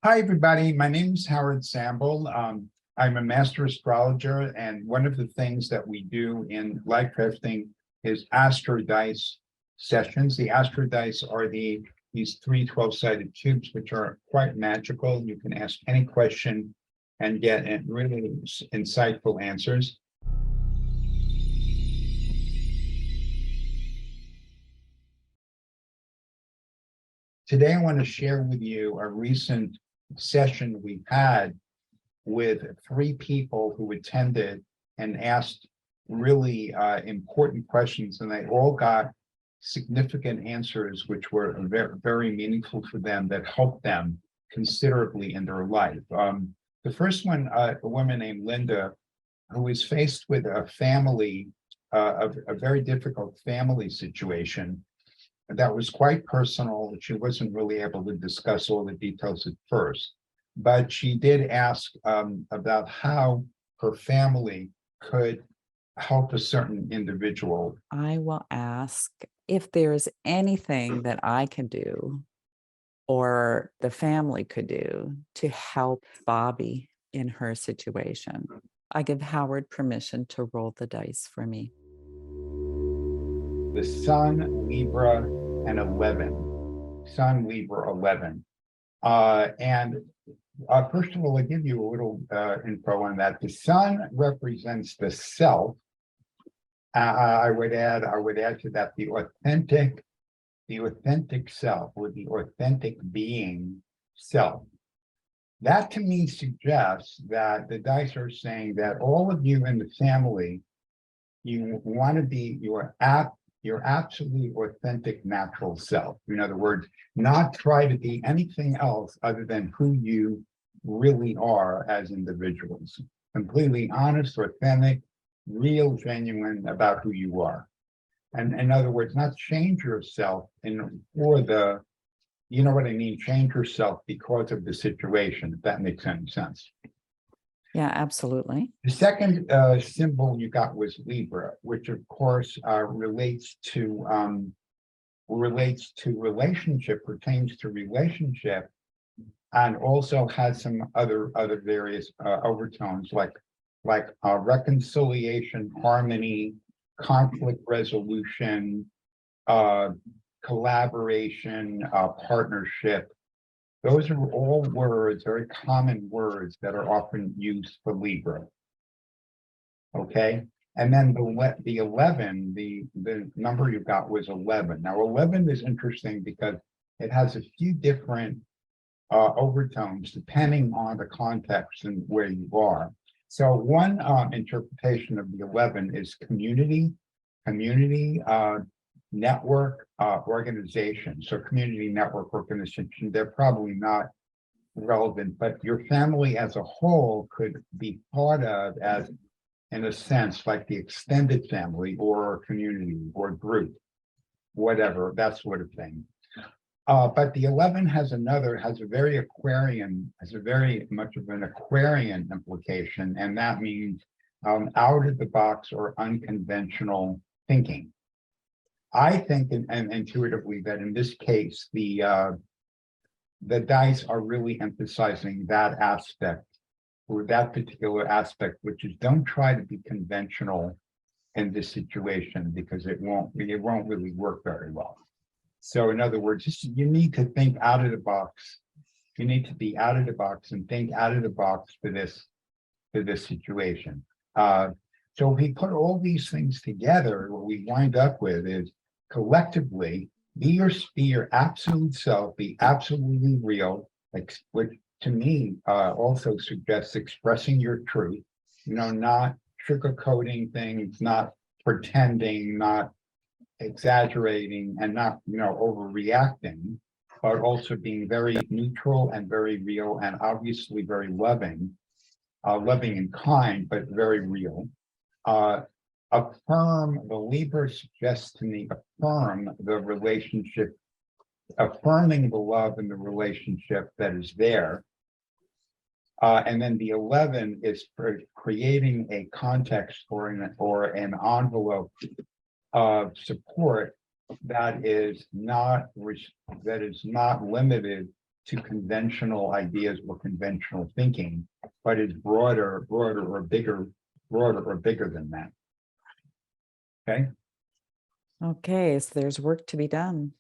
Hi, everybody. My name is Howard Sambol. I'm a master astrologer, and one of the things that we do in life drafting is Astrodice sessions. The Astrodice are these three 12-sided cubes, which are quite magical. You can ask any question and get really insightful answers. Today, I want to share with you a recent session we had with three people who attended and asked really important questions, and they all got significant answers, which were very, very meaningful for them, that helped them considerably in their life. The first one, a woman named Linda, who was faced with a family, a very difficult family situation that was quite personal. She wasn't really able to discuss all the details at first, but she did ask about how her family could help a certain individual. I will ask if there's anything that I can do or the family could do to help Bobby in her situation. I give Howard permission to roll the dice for me. The Sun, Libra, and 11. Sun, Libra, 11. First of all, I'll give you a little info on that. The Sun represents the self. I would add to that the authentic self, or the authentic being self. That to me suggests that the dice are saying that all of you in the family, you want to be your absolute authentic natural self. In other words, not try to be anything else other than who you really are as individuals. Completely honest, authentic, real, genuine about who you are. And in other words, not change yourself you know what I mean, change yourself because of the situation, if that makes any sense. Yeah, absolutely. The second symbol you got was Libra, which of course relates to relationship, pertains to relationship, and also has some other various overtones like reconciliation, harmony, conflict resolution, collaboration, partnership. Those are all words, very common words that are often used for Libra. Okay, and then the 11, the number you got was 11. Now 11 is interesting because it has a few different overtones depending on the context and where you are. So one interpretation of the 11 is community, network, organization. So community, network, organization, they're probably not relevant, but your family as a whole could be thought of as, in a sense, like the extended family or community or group, whatever, that sort of thing. But the 11 has a very much of an Aquarian implication, and that means out of the box or unconventional thinking. I think and intuitively that in this case, the dice are really emphasizing that aspect, or that particular aspect, which is don't try to be conventional in this situation because it won't really work very well. So in other words, you need to think out of the box. You need to be out of the box and think out of the box for this situation. So if we put all these things together, what we wind up with is collectively be your absolute self, be absolutely real, which to me also suggests expressing your truth, not sugarcoating things, not pretending, not exaggerating, and not overreacting, but also being very neutral and very real, and obviously very loving and kind, but very real. The Libra suggests to me, affirm the relationship, affirming the love in the relationship that is there. And then the 11 is for creating a context or an envelope of support that is not limited to conventional ideas or conventional thinking, but is broader or bigger than that. Okay. Okay, so there's work to be done.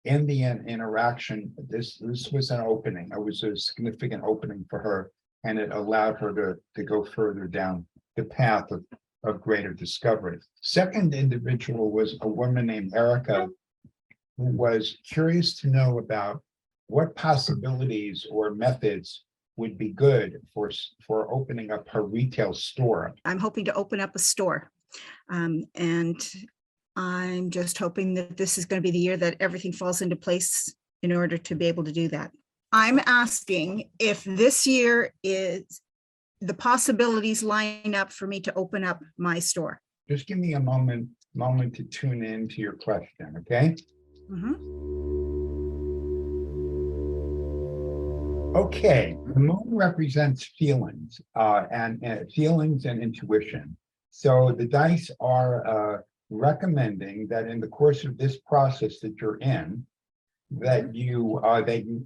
In the interaction, this was an opening. It was a significant opening for her, and it allowed her to go further down the path of greater discovery. Second individual was a woman named Erica, who was curious to know about what possibilities or methods would be good for opening up her retail store. I'm hoping to open up a store. And I'm just hoping that this is going to be the year that everything falls into place in order to be able to do that. I'm asking if this year is the possibilities line up for me to open up my store. Just give me a moment to tune in to your question, okay? Okay, the moon represents feelings and feelings and intuition. So the dice are recommending that in the course of this process that you're in, that you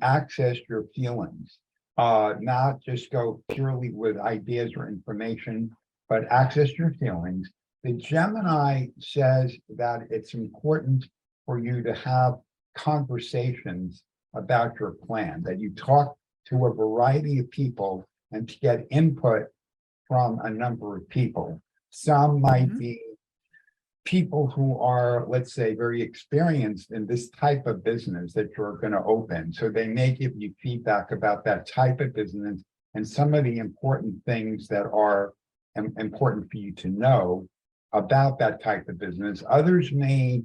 access your feelings, not just go purely with ideas or information, but access your feelings. The Gemini says that it's important for you to have conversations about your plan, that you talk to a variety of people and to get input from a number of people. Some might be people who are, let's say, very experienced in this type of business that you're going to open. So they may give you feedback about that type of business and some of the important things that are important for you to know about that type of business. Others may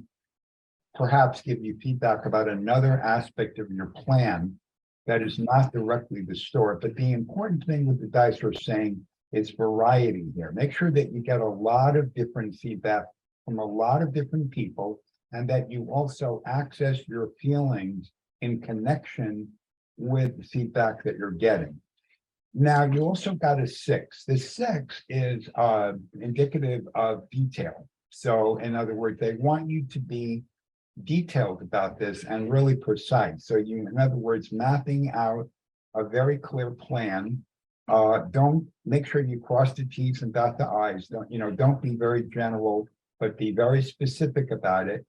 perhaps give you feedback about another aspect of your plan that is not directly the store. But the important thing with the dice are saying is variety here. Make sure that you get a lot of different feedback from a lot of different people, and that you also access your feelings in connection with the feedback that you're getting. Now, you also got a 6. The 6 is indicative of detail. So in other words, they want you to be detailed about this and really precise. So you, in other words, mapping out a very clear plan. Don't make sure you cross the T's and dot the I's. Don't be very general, but be very specific about it,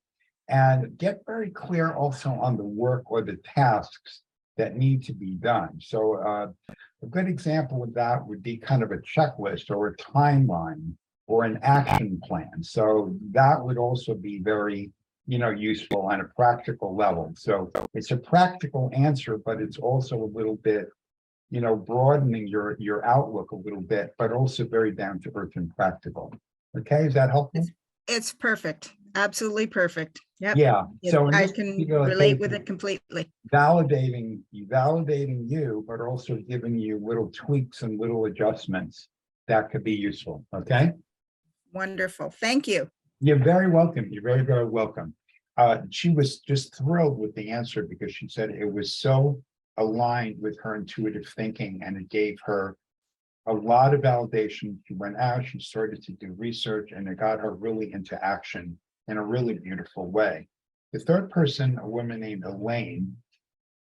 and get very clear also on the work or the tasks that need to be done. So a good example of that would be kind of a checklist or a timeline or an action plan. So that would also be very useful on a practical level. So it's a practical answer, but it's also a little bit broadening your outlook a little bit, but also very down to earth and practical. Okay, is that helpful? It's perfect. Absolutely perfect. Yep. Yeah. So I can relate with it completely. Validating you, but also giving you little tweaks and little adjustments that could be useful. Okay. Wonderful. Thank you. You're very welcome. You're very, very welcome. She was just thrilled with the answer because she said it was so aligned with her intuitive thinking, and it gave her a lot of validation. She went out, she started to do research, and it got her really into action in a really beautiful way. The third person, a woman named Elaine,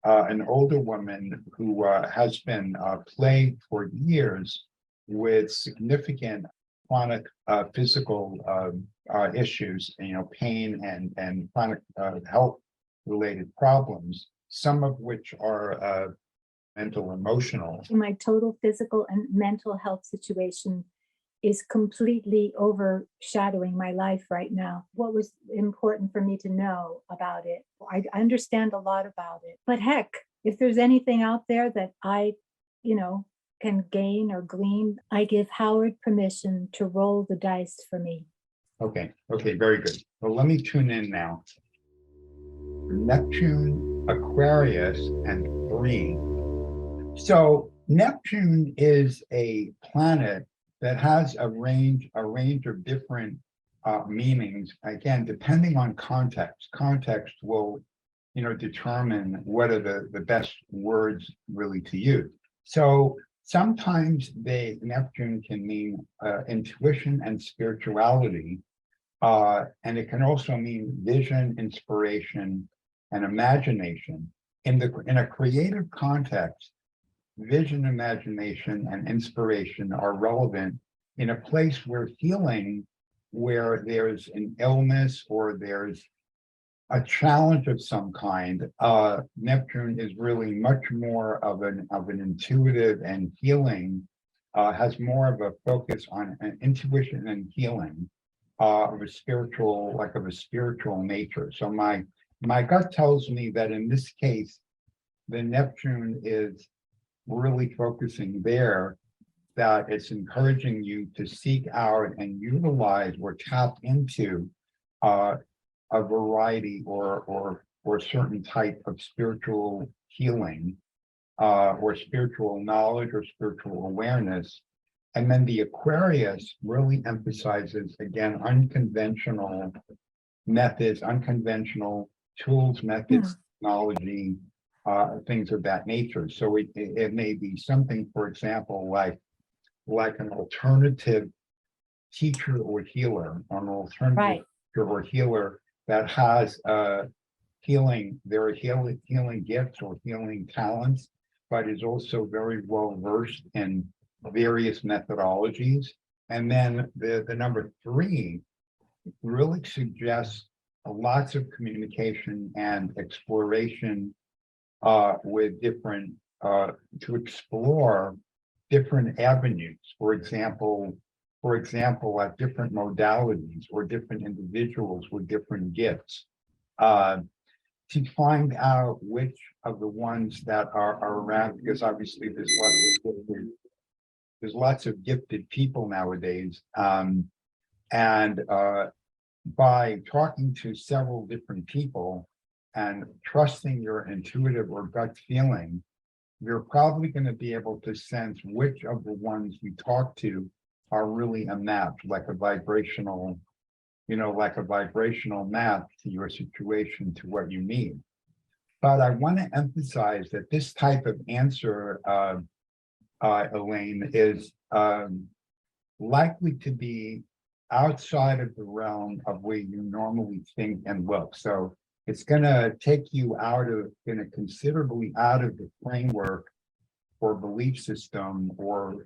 an older woman who has been plagued for years with significant chronic physical issues, pain and chronic health related problems, some of which are mental, emotional. My total physical and mental health situation is completely overshadowing my life right now. What was important for me to know about it? I understand a lot about it, but heck, if there's anything out there that I, can gain or glean, I give Howard permission to roll the dice for me. Okay, very good. Well, let me tune in now. Neptune, Aquarius, and 3. So Neptune is a planet that has a range of different meanings. Again, depending on context. Context will, determine what are the best words really to use. So sometimes the Neptune can mean intuition and spirituality, and it can also mean vision, inspiration, and imagination. in a creative context, vision, imagination, and inspiration are relevant in a place where healing, where there's an illness or there's a challenge of some kind. Neptune is really much more of an intuitive and healing, has more of a focus on intuition and healing, of a spiritual, like of a spiritual nature. So my gut tells me that in this case, the Neptune is really focusing there, that it's encouraging you to seek out and utilize or tap into a variety or certain type of spiritual healing, or spiritual knowledge or spiritual awareness. And then the Aquarius really emphasizes, again, unconventional methods, unconventional tools, methods, technology, things of that nature. So it may be something, for example, like an alternative teacher or healer, an alternative Right. teacher or healer that has healing gifts or healing talents, but is also very well versed in various methodologies. And then the number 3 really suggests lots of communication and exploration with different, to explore different avenues, for example, at different modalities or different individuals with different gifts, to find out which of the ones that are around, because obviously there's lots of gifted people nowadays. And by talking to several different people and trusting your intuitive or gut feeling, you're probably going to be able to sense which of the ones you talk to are really a match, like a vibrational, like a vibrational map to your situation, to what you need. But I want to emphasize that this type of answer, Elaine, is likely to be outside of the realm of where you normally think and look. So it's going to take you considerably out of the framework or belief system or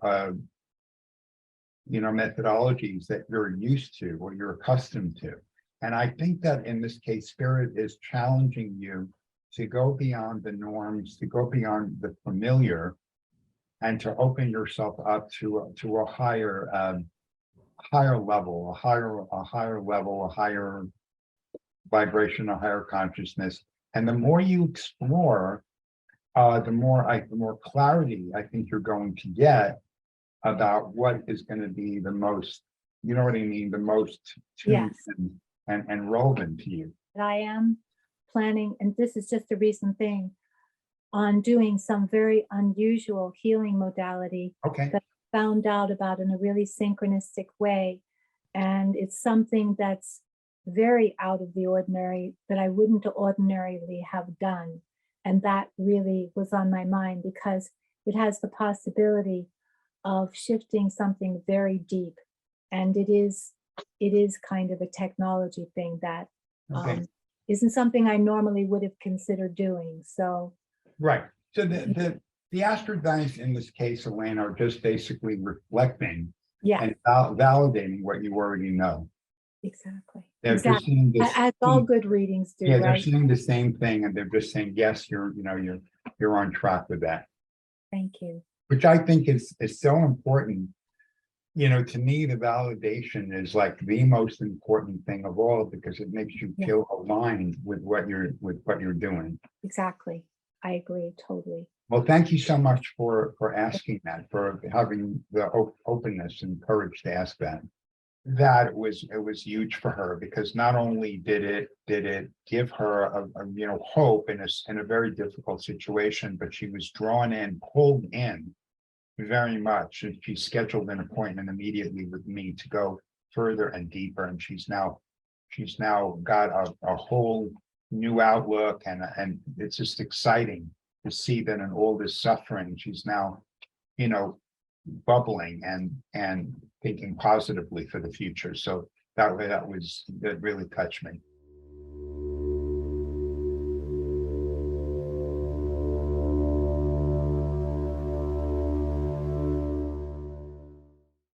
methodologies that you're used to or you're accustomed to. And I think that in this case, Spirit is challenging you to go beyond the norms, to go beyond the familiar, and to open yourself up to a higher level, a higher vibration, a higher consciousness. And the more you explore, the more clarity I think you're going to get about what is going to be the most, you know what I mean, the most tuned and relevant to you. I am planning, and this is just a recent thing, on doing some very unusual healing modality Okay. that I found out about in a really synchronistic way. And it's something that's very out of the ordinary that I wouldn't ordinarily have done. And that really was on my mind because it has the possibility of shifting something very deep. And it is kind of a technology thing that isn't something I normally would have considered doing. So right. So the Astrodice in this case, Elaine, are just basically reflecting and validating what you already know. Exactly. They're just seeing this, as all good readings do. they're right? seeing the same thing, and they're just saying, yes, you're on track with that. Thank you. Which I think is so important. To me, the validation is like the most important thing of all, because it makes you feel aligned with what you're doing. Exactly. I agree totally. Well, thank you so much for asking that, for having the openness and courage to ask that. It was huge for her, because not only did it give her a hope in a very difficult situation, but she was drawn in, pulled in very much. And she scheduled an appointment immediately with me to go further and deeper. And she's now got a whole new outlook, and it's just exciting to see that in all this suffering, she's now, bubbling and thinking positively for the future. So that really touched me.